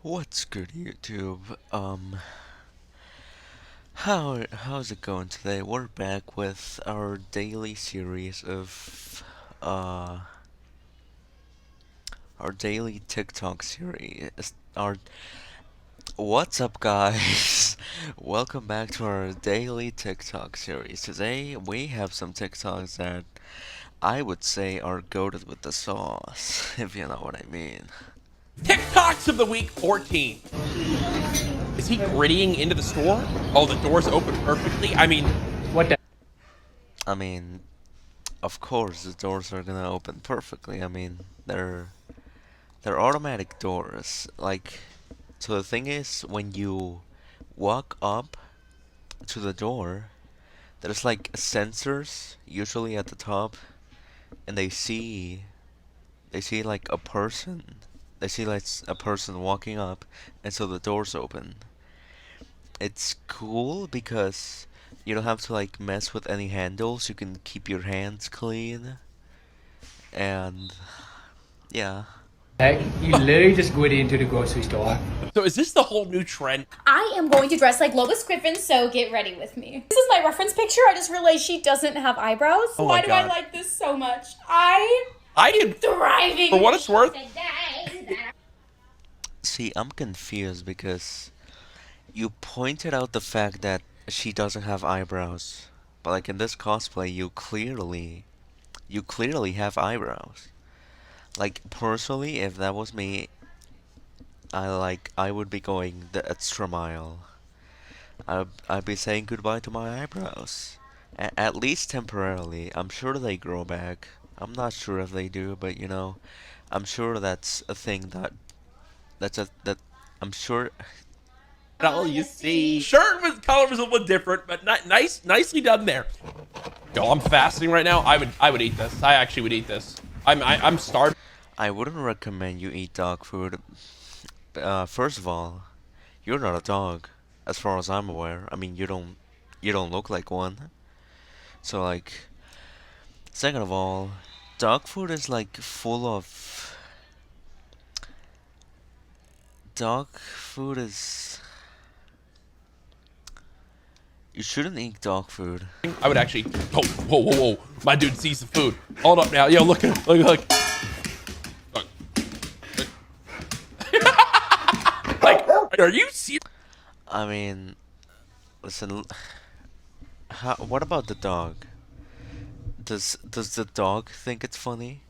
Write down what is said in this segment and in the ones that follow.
What's good, YouTube? How's it going today? We're back with our daily series of uh our daily TikTok series. Our What's up, guys? Welcome back to our daily TikTok series. Today we have some TikToks that I would say are goated with the sauce, if you know what I mean. TikToks of the week 14. Is he grittying into the store? Oh, the door's open perfectly. I mean, what the? I mean, of course the doors are gonna open perfectly. I mean, they're automatic doors. Like, so the thing is, when you walk up to the door, there's like sensors usually at the top, and they see like a person. They see like a person walking up, and so the doors open. It's cool because you don't have to like mess with any handles. You can keep your hands clean, and yeah. Heck, you literally just went into the grocery store. So is this the whole new trend? I am going to dress like Lois Griffin, so get ready with me. This is my reference picture. I just realized she doesn't have eyebrows. Oh Why my do God. I like this so much? I am thriving. For what it's worth. See, I'm confused because you pointed out the fact that she doesn't have eyebrows, but like in this cosplay, you clearly have eyebrows. Like personally, if that was me, I would be going the extra mile. I'd be saying goodbye to my eyebrows, at least temporarily. I'm sure they grow back. I'm not sure if they do, but I'm sure that's a thing that I'm sure. All you see. Shirt with color was a little different, but nicely done there. Yo, I'm fasting right now. I would eat this. I actually would eat this. I'm starved. I wouldn't recommend you eat dog food. First of all, you're not a dog, as far as I'm aware. I mean, you don't look like one. So like, second of all, dog food is like full of dog food is. You shouldn't eat dog food. I would actually. Oh, whoa. My dude sees the food. Hold up now. Yo, look. Look. Like, are you serious? I mean, listen. What about the dog? Does the dog think it's funny?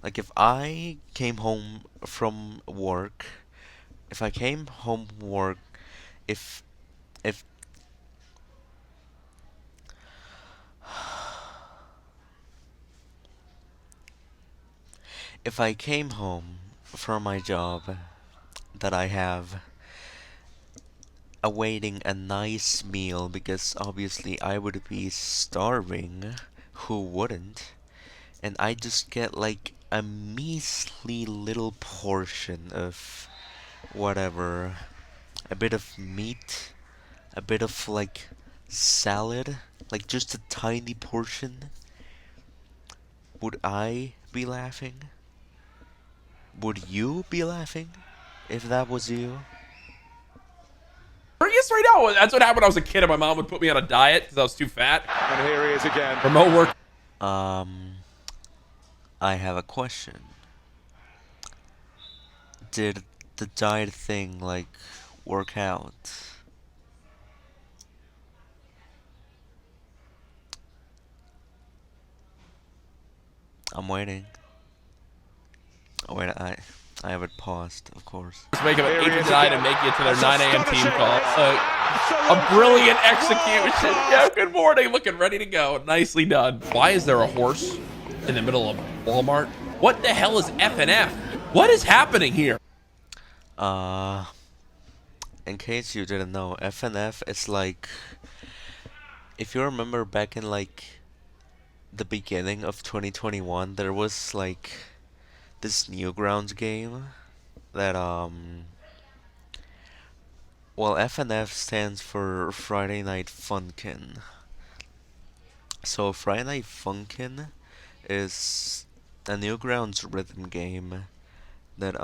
Like if I came home from work, if I came home from work, if if if I came home from my job that I have awaiting a nice meal because obviously I would be starving, who wouldn't? And I just get like a measly little portion of whatever, a bit of meat, a bit of like salad, like just a tiny portion. Would I be laughing? Would you be laughing if that was you? Yes, right now. That's what happened when I was a kid and my mom would put me on a diet because I was too fat. And here he is again. Remote work. I have a question. Did the diet thing like work out? I'm waiting. Oh wait, I have it paused, of course. Just make them an 8 to 9 and make it to their 9 a.m. team call. A brilliant execution. Yeah, good morning. Looking ready to go. Nicely done. Why is there a horse in the middle of Walmart? What the hell is FNF? What is happening here? In case you didn't know, FNF is like, if you remember back in like the beginning of 2021, there was like this Newgrounds game that well, FNF stands for Friday Night Funkin'. So Friday Night Funkin' is a Newgrounds rhythm game that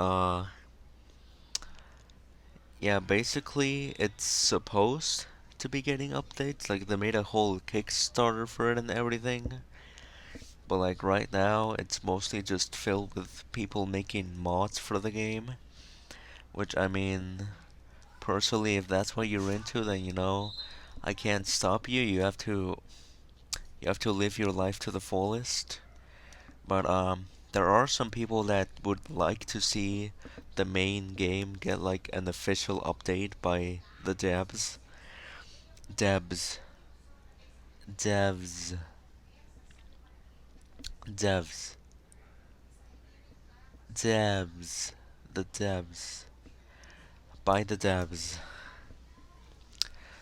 Yeah, basically, it's supposed to be getting updates. Like, they made a whole Kickstarter for it and everything. But, like, right now, it's mostly just filled with people making mods for the game. Which, I mean, personally, if that's what you're into, then, I can't stop you. You have to live your life to the fullest. But, there are some people that would like to see the main game get, like, an official update by the devs. Devs. Devs. Devs. Devs. The devs. By the devs.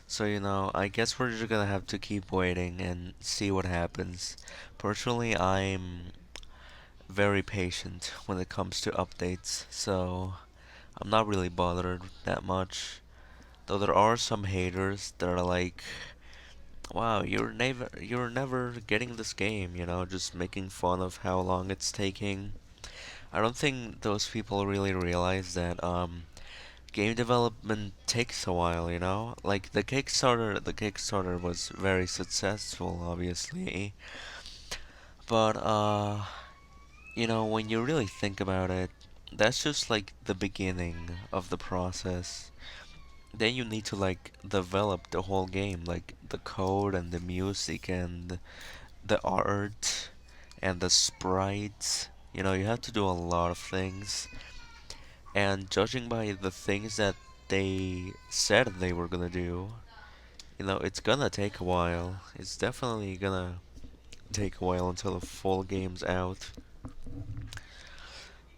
So, I guess we're just gonna have to keep waiting and see what happens. Personally, I'm very patient when it comes to updates, so I'm not really bothered that much. Though there are some haters that are like, wow, you're never getting this game, just making fun of how long it's taking. I don't think those people really realize that game development takes a while, Like the Kickstarter was very successful, obviously. But when you really think about it, that's just like the beginning of the process. Then you need to like develop the whole game, like the code and the music and the art and the sprites. You have to do a lot of things. And judging by the things that they said they were gonna do, it's gonna take a while. It's definitely gonna take a while until the full game's out.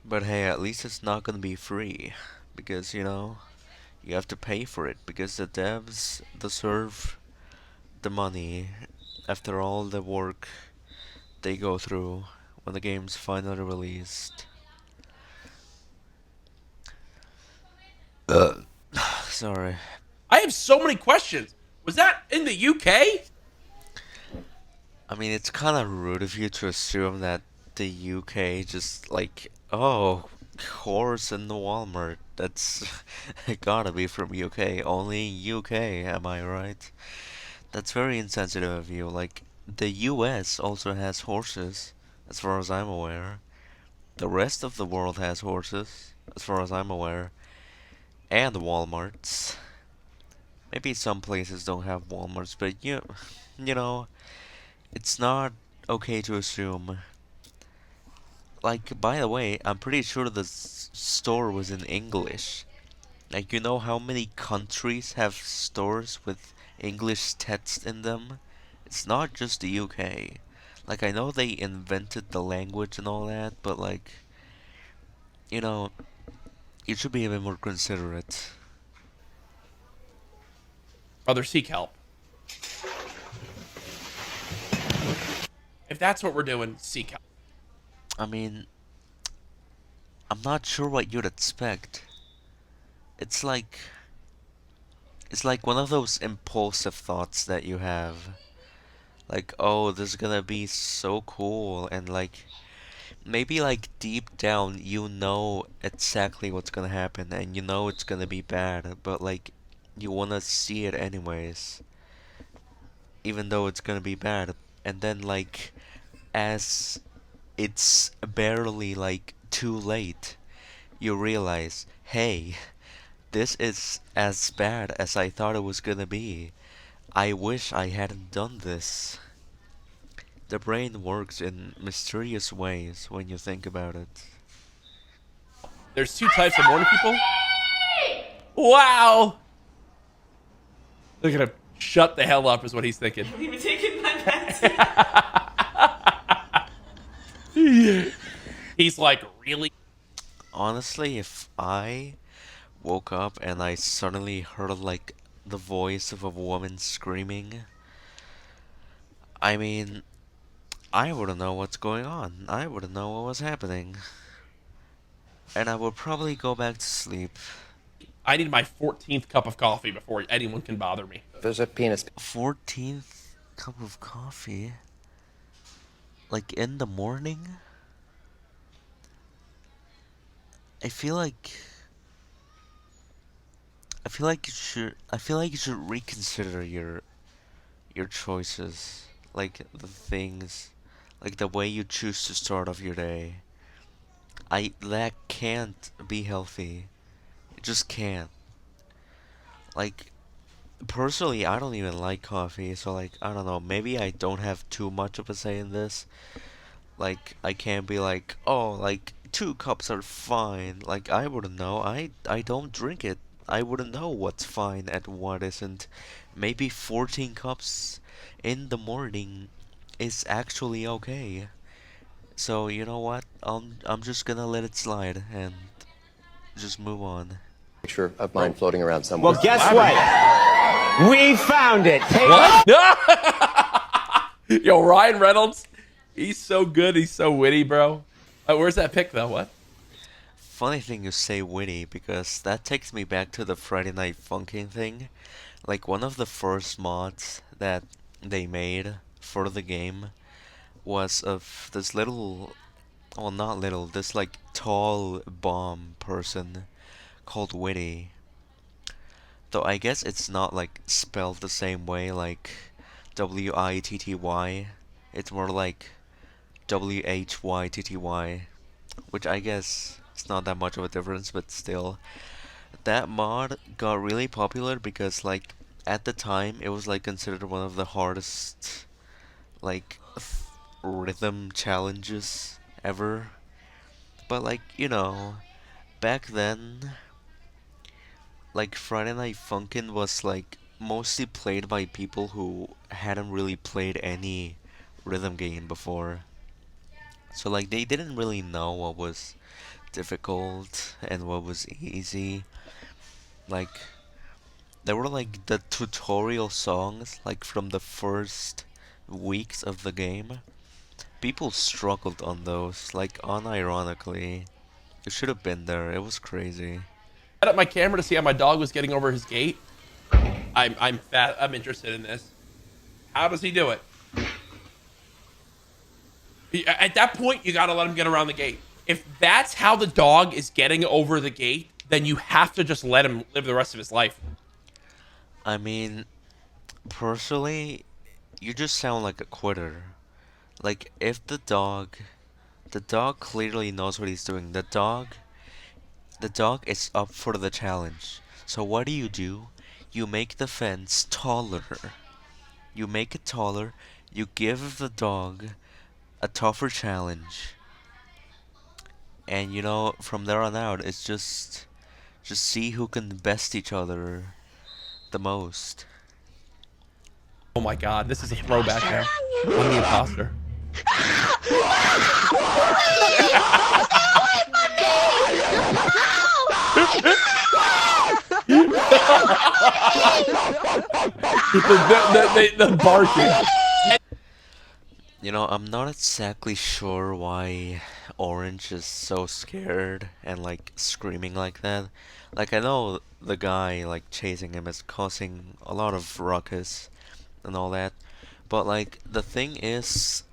But hey, at least it's not gonna be free. Because, you have to pay for it. Because the devs deserve the money after all the work they go through when the game's finally released. Sorry. I have so many questions. Was that in the UK? I mean, it's kind of rude of you to assume that the UK just like, oh, horse in the Walmart. That's gotta be from UK. Only UK, am I right? That's very insensitive of you. Like, the US also has horses, as far as I'm aware. The rest of the world has horses, as far as I'm aware. And Walmarts. Maybe some places don't have Walmarts, but you know, it's not okay to assume. Like, by the way, I'm pretty sure the store was in English. Like, you know how many countries have stores with English text in them? It's not just the UK. Like, I know they invented the language and all that, but like, you know, you should be a bit more considerate. Brother, seek help. If that's what we're doing, seek help. I mean, I'm not sure what you'd expect. It's like it's like one of those impulsive thoughts that you have. Like, oh, this is gonna be so cool, and like maybe like deep down you know exactly what's gonna happen and you know it's gonna be bad, but like you wanna see it anyways, even though it's gonna be bad. And then like as it's barely like too late, you realize, hey, this is as bad as I thought it was gonna be. I wish I hadn't done this. The brain works in mysterious ways when you think about it. There's two types of morning people. Wow. Look at him. Shut the hell up is what he's thinking. Even taking my meds. He's like, really? Honestly, if I woke up and I suddenly heard like the voice of a woman screaming, I mean, I wouldn't know what's going on. I wouldn't know what was happening. And I would probably go back to sleep. I need my 14th cup of coffee before anyone can bother me. There's a penis. 14th cup of coffee? Like in the morning? I feel like I feel like you should reconsider your choices, like the things, like the way you choose to start off your day. That can't be healthy. It just can't. Like, personally, I don't even like coffee, so like, I don't know, maybe I don't have too much of a say in this. Like, I can't be like, oh, like 2 cups are fine. Like, I wouldn't know. I don't drink it. I wouldn't know what's fine and what isn't. Maybe 14 cups in the morning is actually okay. So, you know what? I'm just gonna let it slide and just move on. Picture of mine floating around somewhere. Well, guess what? We found it. What? Yo, Ryan Reynolds, he's so good. He's so witty, bro. Where's that pic though? What? Funny thing you say witty, because that takes me back to the Friday Night Funkin' thing. Like, one of the first mods that they made for the game was of this little, well, not little, this like tall bomb person called Witty. Though I guess it's not like spelled the same way, like Witty. It's more like Whytty, which I guess it's not that much of a difference, but still. That mod got really popular because, like, at the time it was like considered one of the hardest, like, rhythm challenges ever. But, like, you know, back then, like, Friday Night Funkin' was like mostly played by people who hadn't really played any rhythm game before. So like they didn't really know what was difficult and what was easy. Like, there were like the tutorial songs, like from the first weeks of the game. People struggled on those, like unironically. It should have been there. It was crazy. Set up my camera to see how my dog was getting over his gate. I'm interested in this. How does he do it? At that point, you gotta let him get around the gate. If that's how the dog is getting over the gate, then you have to just let him live the rest of his life. I mean, personally, you just sound like a quitter. Like, if the dog clearly knows what he's doing. The dog is up for the challenge. So what do? You make the fence taller. You make it taller. You give the dog a tougher challenge. And you know, from there on out, it's just see who can best each other the most. Oh my god, this is a throwback now. I'm the imposter. the barking. You know, I'm not exactly sure why Orange is so scared and like screaming like that. Like, I know the guy like chasing him is causing a lot of ruckus and all that, but like the thing is,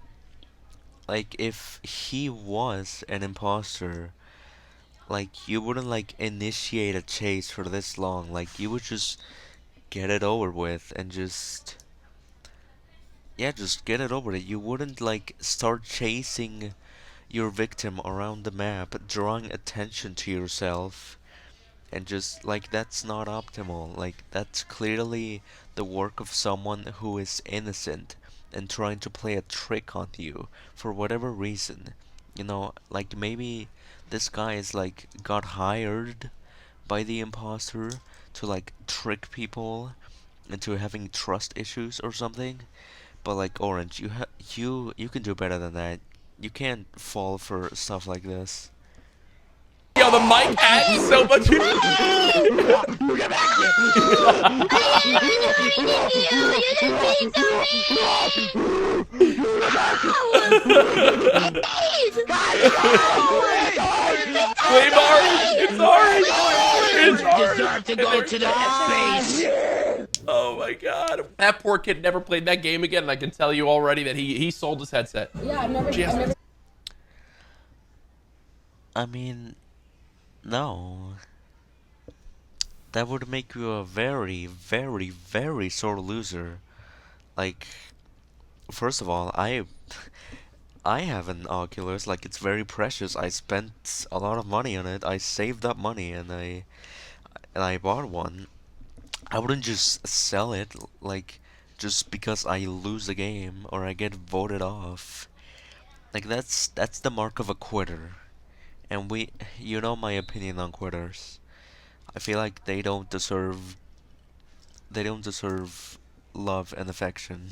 like, if he was an imposter, like, you wouldn't like initiate a chase for this long. Like, you would just get it over with and just, yeah, just get it over it. You wouldn't like start chasing your victim around the map, drawing attention to yourself, and just like, that's not optimal. Like, that's clearly the work of someone who is innocent and trying to play a trick on you for whatever reason. You know, like, maybe this guy is like got hired by the imposter to like trick people into having trust issues or something. But like, Orange, you can do better than that. You can't fall for stuff like this. Yo, the mic adds so much. Claymore, it's orange. It's orange. To go to the space. Oh my god, that poor kid never played that game again, and I can tell you already that he sold his headset. Yeah, I've never. I mean, no. that would make you a very, very, very sore loser. Like, first of all, I have an Oculus, like it's very precious. I spent a lot of money on it. I saved up money and I bought one. I wouldn't just sell it like just because I lose a game or I get voted off. Like that's the mark of a quitter. And you know my opinion on quitters. I feel like they don't deserve love and affection.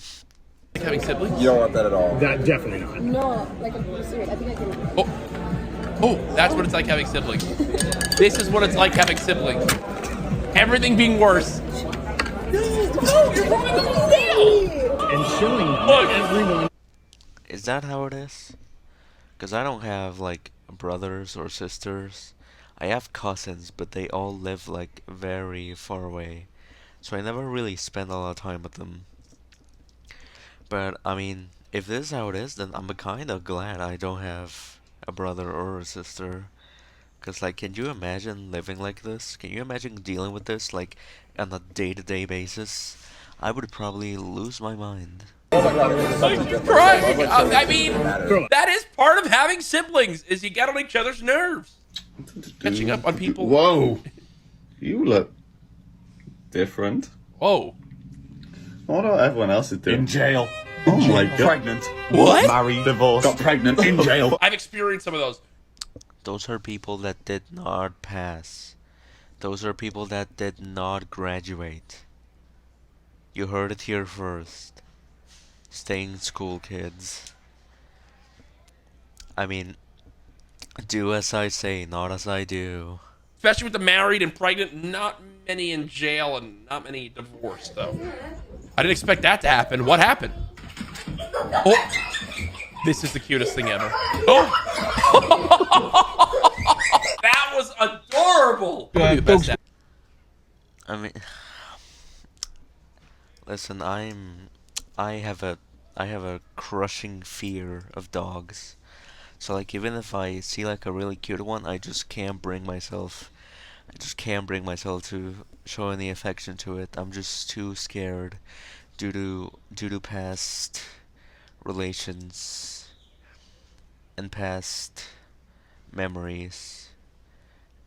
Having siblings? You don't want that at all. That definitely not. No, like I'm serious. I think I can. Oh, that's what it's like having siblings. This is what it's like having siblings. Everything being worse. No, you're running them all down. And showing Look. everyone. Is that how it is? Because I don't have like brothers or sisters. I have cousins, but they all live like very far away. So I never really spend a lot of time with them. But I mean, if this is how it is, then I'm kind of glad I don't have a brother or a sister. Cause like, can you imagine living like this? Can you imagine dealing with this like on a day-to-day basis? I would probably lose my mind. Crying. I mean, that is part of having siblings, is you get on each other's nerves. Catching up on people. Whoa. You look different. Whoa. What are everyone else is doing? In jail. Oh my god. Pregnant. What? Married. Divorced. Got pregnant. In jail. I've experienced some of those. Those are people that did not pass. Those are people that did not graduate. You heard it here first. Stay in school, kids. I mean, do as I say, not as I do. Especially with the married and pregnant, not many in jail and not many divorced, though. I didn't expect that to happen. What happened? Oh, this is the cutest thing ever. Oh, that was adorable. I mean, listen, I have a crushing fear of dogs. So like, even if I see like a really cute one, I just can't bring myself to show any affection to it. I'm just too scared due to past relations and past memories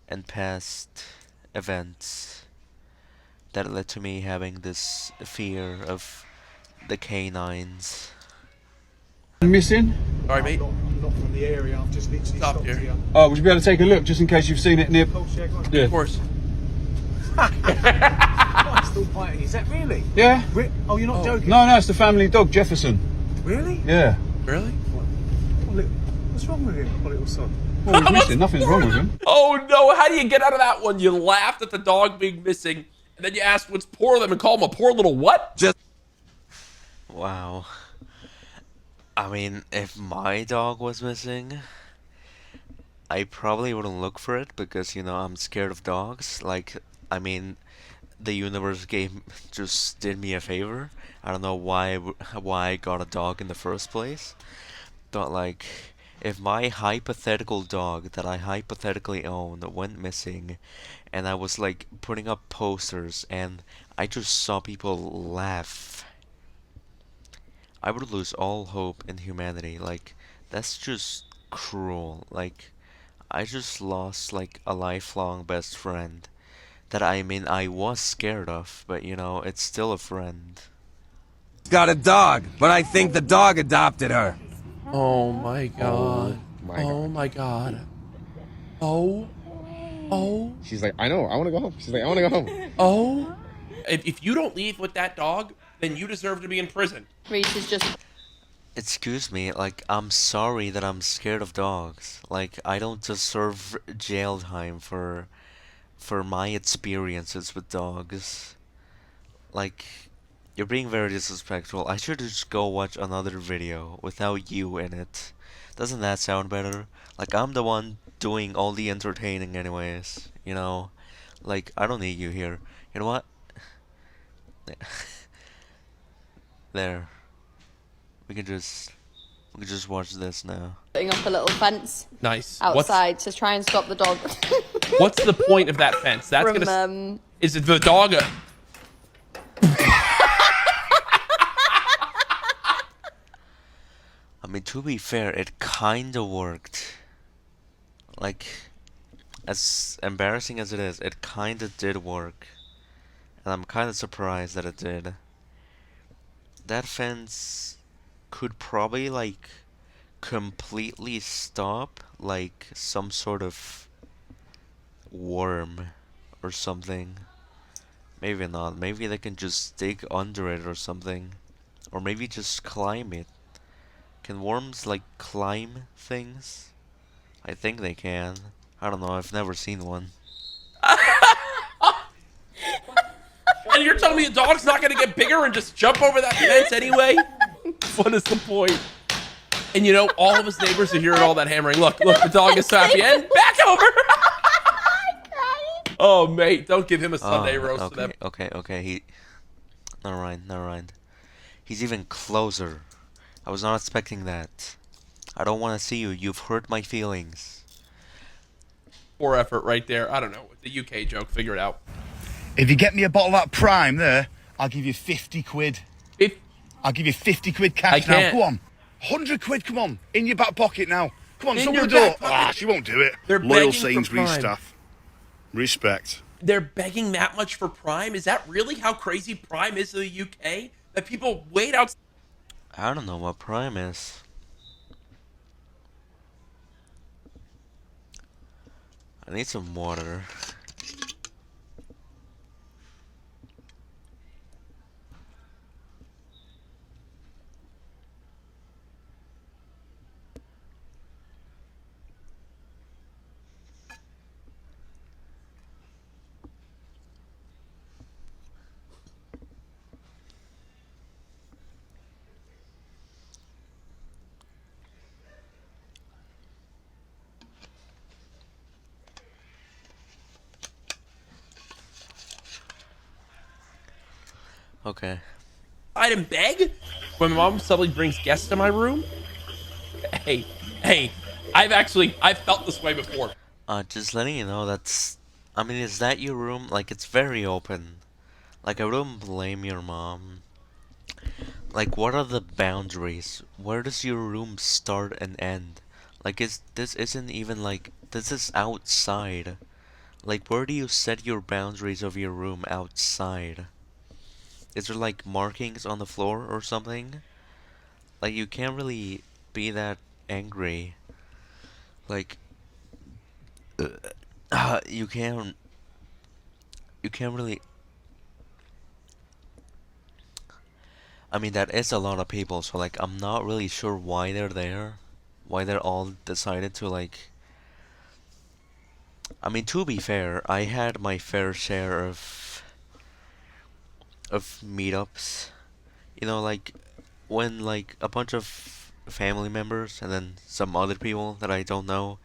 and past events that led to me having this fear of the canines. Missing? All right, mate. Not from the area. I've just literally Stop here. Oh, would you be able to take a look just in case you've seen it near? Yeah. Of course. Still biting. Is that really? Yeah. Oh, you're not joking? No, it's the family dog, Jefferson. Really? Yeah. Really? What's wrong with him, my little son? Well, he's missing. Nothing's wrong with him. Oh no! How do you get out of that one? You laughed at the dog being missing, and then you asked what's poor of them and call him a poor little what? Wow. I mean, if my dog was missing, I probably wouldn't look for it because, you know, I'm scared of dogs. Like, I mean, the universe just did me a favor. I don't know why I got a dog in the first place. But, like, if my hypothetical dog that I hypothetically own went missing, and I was, like, putting up posters, and I just saw people laugh, I would lose all hope in humanity. Like, that's just cruel. Like, I just lost, like, a lifelong best friend that I was scared of, but, you know, it's still a friend. Got a dog, but I think the dog adopted her. Oh my god. Oh my god. Oh. She's like, I know, I want to go home. She's like, I want to go home. Oh. If you don't leave with that dog, then you deserve to be in prison. Reese is just. Excuse me, like, I'm sorry that I'm scared of dogs. Like, I don't deserve jail time for my experiences with dogs. Like, you're being very disrespectful. I should just go watch another video without you in it. Doesn't that sound better? Like, I'm the one doing all the entertaining anyways, you know? Like, I don't need you here. You know what? There. We can just watch this now. Putting up a little fence Nice. outside to try and stop the dog What's the point of that fence? That's from gonna Is it the dog? I mean, to be fair, it kinda worked. Like, as embarrassing as it is, it kinda did work. And I'm kinda surprised that it did. That fence could probably, like, completely stop, like, some sort of worm or something. Maybe not. Maybe they can just dig under it or something. Or maybe just climb it. Can worms, like, climb things? I think they can. I don't know, I've never seen one. And you're telling me a dog's not gonna get bigger and just jump over that fence anyway? What is the point? And you know, all of his neighbors are hearing all that hammering. Look, the dog is so happy. And back over! Oh, mate, don't give him a Sunday roast. Okay. Never mind. He's even closer. I was not expecting that. I don't want to see you. You've hurt my feelings. Poor effort right there. I don't know. The UK joke. Figure it out. If you get me a bottle of that Prime there, I'll give you 50 quid. I'll give you 50 quid cash now. Go on. 100 quid, come on. In your back pocket now. Come on, someone do it. Ah, she won't do it. They're Loyal begging Sainsbury's for Prime. stuff. Respect. They're begging that much for Prime? Is that really how crazy Prime is in the UK? That people wait out... I don't know what Prime is. I need some water. Okay. I'd beg when my mom suddenly brings guests to my room. Hey, I've felt this way before. Just letting you know I mean, is that your room? Like, it's very open. Like, I wouldn't blame your mom. Like, what are the boundaries? Where does your room start and end? Like, this isn't even like, this is outside. Like, where do you set your boundaries of your room outside? Is there like markings on the floor or something? Like, you can't really be that angry. Like, you can't really. I mean, that is a lot of people, so like, I'm not really sure why they're there. Why they're all decided to, like. I mean, to be fair, I had my fair share of meetups. You know, like, when, like, a bunch of family members and then some other people that I don't know,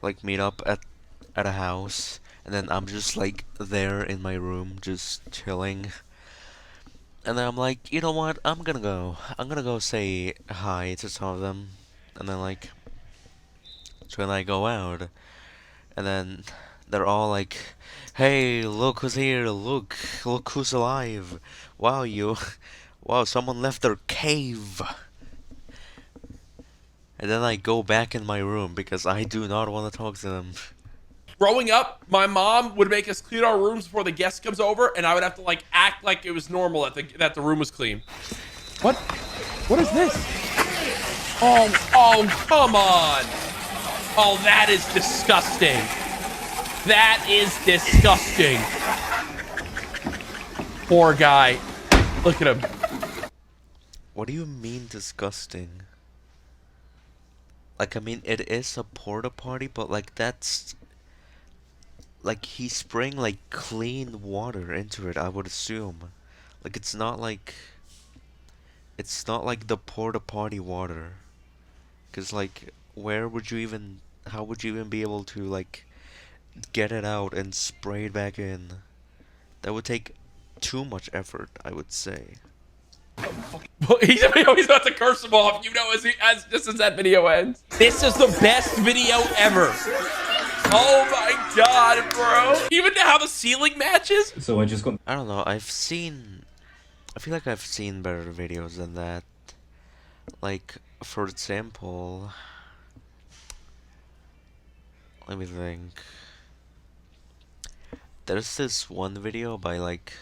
like, meet up at a house, and then I'm just, like, there in my room, just chilling. And then I'm like, you know what, I'm gonna go say hi to some of them. And then, like, so when I go out, and then they're all like, hey, look who's here, look who's alive. Wow, someone left their cave. And then I go back in my room because I do not want to talk to them. Growing up, my mom would make us clean our rooms before the guest comes over, and I would have to like act like it was normal that the room was clean. What? What is this? Oh, come on. Oh, that is disgusting. That is disgusting. Poor guy. Look at him. What do you mean disgusting? Like, I mean, it is a porta potty, but like, that's like, he's spraying like clean water into it, I would assume. Like, it's not like the porta potty water. 'Cause like, how would you even be able to like get it out and spray it back in? That would take too much effort, I would say. He's about to curse him off, you know, just as that video ends. This is the best video ever. Oh my god, bro. Even to have a ceiling matches? So I just got. I don't know, I feel like I've seen better videos than that. Like, for example, let me think. There's this one video by, like,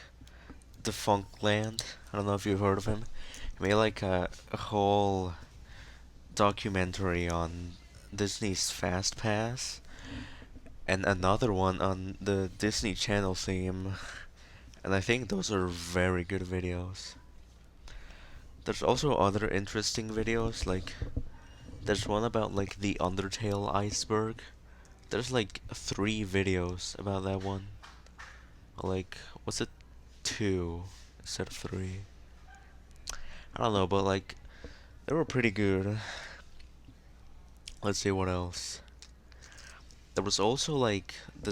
Defunctland. I don't know if you've heard of him. He made, like, a whole documentary on Disney's Fast Pass. And another one on the Disney Channel theme. And I think those are very good videos. There's also other interesting videos, like, there's one about, like, the Undertale iceberg. There's, like, 3 videos about that one. Like, was it 2 instead of 3? I don't know, but, like, they were pretty good. Let's see what else. There was also, like, this